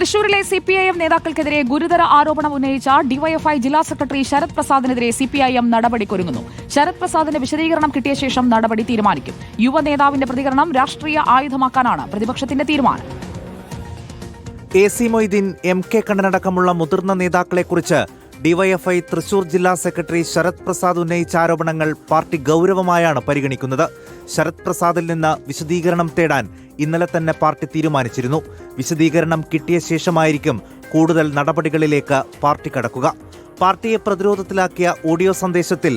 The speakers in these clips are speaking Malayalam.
തൃശൂരിലെ സിപിഐഎം നേതാക്കൾക്കെതിരെ ഗുരുതര ആരോപണം ഉന്നയിച്ച ഡിവൈഎഫ്ഐ ജില്ലാ സെക്രട്ടറി ശരത് പ്രസാദിനെതിരെ സിപിഐഎം നടപടിക്കൊരുങ്ങുന്നു. ശരത് പ്രസാദിന്റെ വിശദീകരണം കിട്ടിയ ശേഷം നടപടി തീരുമാനിക്കും. യുവ നേതാവിന്റെ പ്രതികരണം രാഷ്ട്രീയ ആയുധമാക്കാനാണ് പ്രതിപക്ഷത്തിന്റെ തീരുമാനം. AC മൊയ്തീൻ, MK കണ്ണനടക്കമുള്ള മുതിർന്ന നേതാക്കളെക്കുറിച്ച് ഡിവൈഎഫ്ഐ തൃശൂർ ജില്ലാ സെക്രട്ടറി ശരത് പ്രസാദ് ഉന്നയിച്ച ആരോപണങ്ങൾ പാർട്ടി ഗൗരവമായാണ് പരിഗണിക്കുന്നത്. ശരത് പ്രസാദിൽ നിന്ന് വിശദീകരണം തേടാൻ ഇന്നലെ തന്നെ പാർട്ടി തീരുമാനിച്ചിരുന്നു. വിശദീകരണം കിട്ടിയ ശേഷമായിരിക്കും കൂടുതൽ നടപടികളിലേക്ക് പാർട്ടി കടക്കുക. പാർട്ടിയെ പ്രതിരോധത്തിലാക്കിയ ഓഡിയോ സന്ദേശത്തിൽ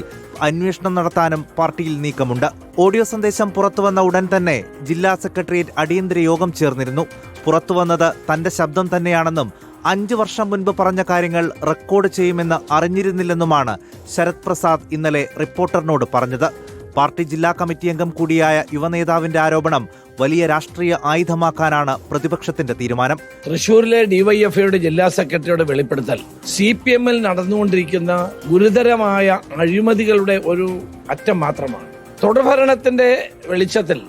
അന്വേഷണം നടത്താനും പാർട്ടിയിൽ നീക്കമുണ്ട്. ഓഡിയോ സന്ദേശം പുറത്തുവന്ന ഉടൻ തന്നെ ജില്ലാ സെക്രട്ടേറിയറ്റ് അടിയന്തര യോഗം ചേർന്നിരുന്നു. പുറത്തുവന്നത് തന്റെ ശബ്ദം തന്നെയാണെന്നും 5 വർഷം മുൻപ് പറഞ്ഞ കാര്യങ്ങൾ റെക്കോർഡ് ചെയ്യുമെന്ന് അറിഞ്ഞിരുന്നില്ലെന്നുമാണ് ശരത് പ്രസാദ് ഇന്നലെ റിപ്പോർട്ടറിനോട് പറഞ്ഞത്. പാർട്ടി ജില്ലാ കമ്മിറ്റി അംഗം കൂടിയായ യുവനേതാവിന്റെ ആരോപണം വലിയ രാഷ്ട്രീയ ആയുധമാക്കാനാണ് പ്രതിപക്ഷത്തിന്റെ തീരുമാനം. തൃശൂരിലെ ഡിവൈഎഫ്ഐയുടെ ജില്ലാ സെക്രട്ടറിയുടെ വെളിപ്പെടുത്തൽ CPM-ൽ നടന്നുകൊണ്ടിരിക്കുന്ന ഗുരുതരമായ അഴിമതികളുടെ ഒരു അറ്റം മാത്രമാണ്. തുടർഭരണത്തിന്റെ വെളിച്ചത്തിൽ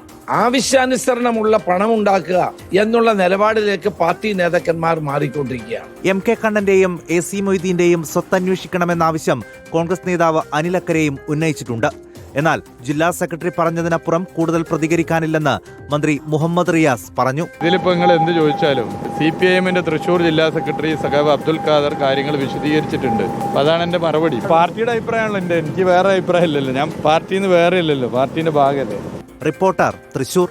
ആവശ്യാനുസരണമുള്ള പണമുണ്ടാക്കുക എന്നുള്ള നിലപാടിലേക്ക് പാർട്ടി നേതാക്കന്മാർ മാറിക്കൊണ്ടിരിക്കുകയാണ്. MK കണ്ണന്റെയും AC മൊയ്തീന്റെയും സ്വത്തന്വേഷിക്കണമെന്ന ആവശ്യം കോൺഗ്രസ് നേതാവ് അനിൽ അക്കരെയും ഉന്നയിച്ചിട്ടുണ്ട്. എന്നാൽ ജില്ലാ സെക്രട്ടറി പറഞ്ഞതിനപ്പുറം കൂടുതൽ പ്രതികരിക്കാനില്ലെന്ന് മന്ത്രി മുഹമ്മദ് റിയാസ് പറഞ്ഞു. ഇതിലിപ്പോൾ നിങ്ങൾ എന്ത് ചോദിച്ചാലും CPIM-ന്റെ തൃശൂർ ജില്ലാ സെക്രട്ടറി സഖാവ് അബ്ദുൽ ഖാദർ കാര്യങ്ങൾ വിശദീകരിച്ചിട്ടുണ്ട്. അതാണ് എന്റെ മറുപടി. പാർട്ടിയുടെ അഭിപ്രായമാണല്ലോ എനിക്ക് വേറെ അഭിപ്രായം ഇല്ലല്ലോ. ഞാൻ പാർട്ടിയിൽ നിന്ന് വേറെ ഇല്ലല്ലോ, പാർട്ടിന്റെ ഭാഗമല്ലേ. റിപ്പോർട്ടർ, തൃശൂർ.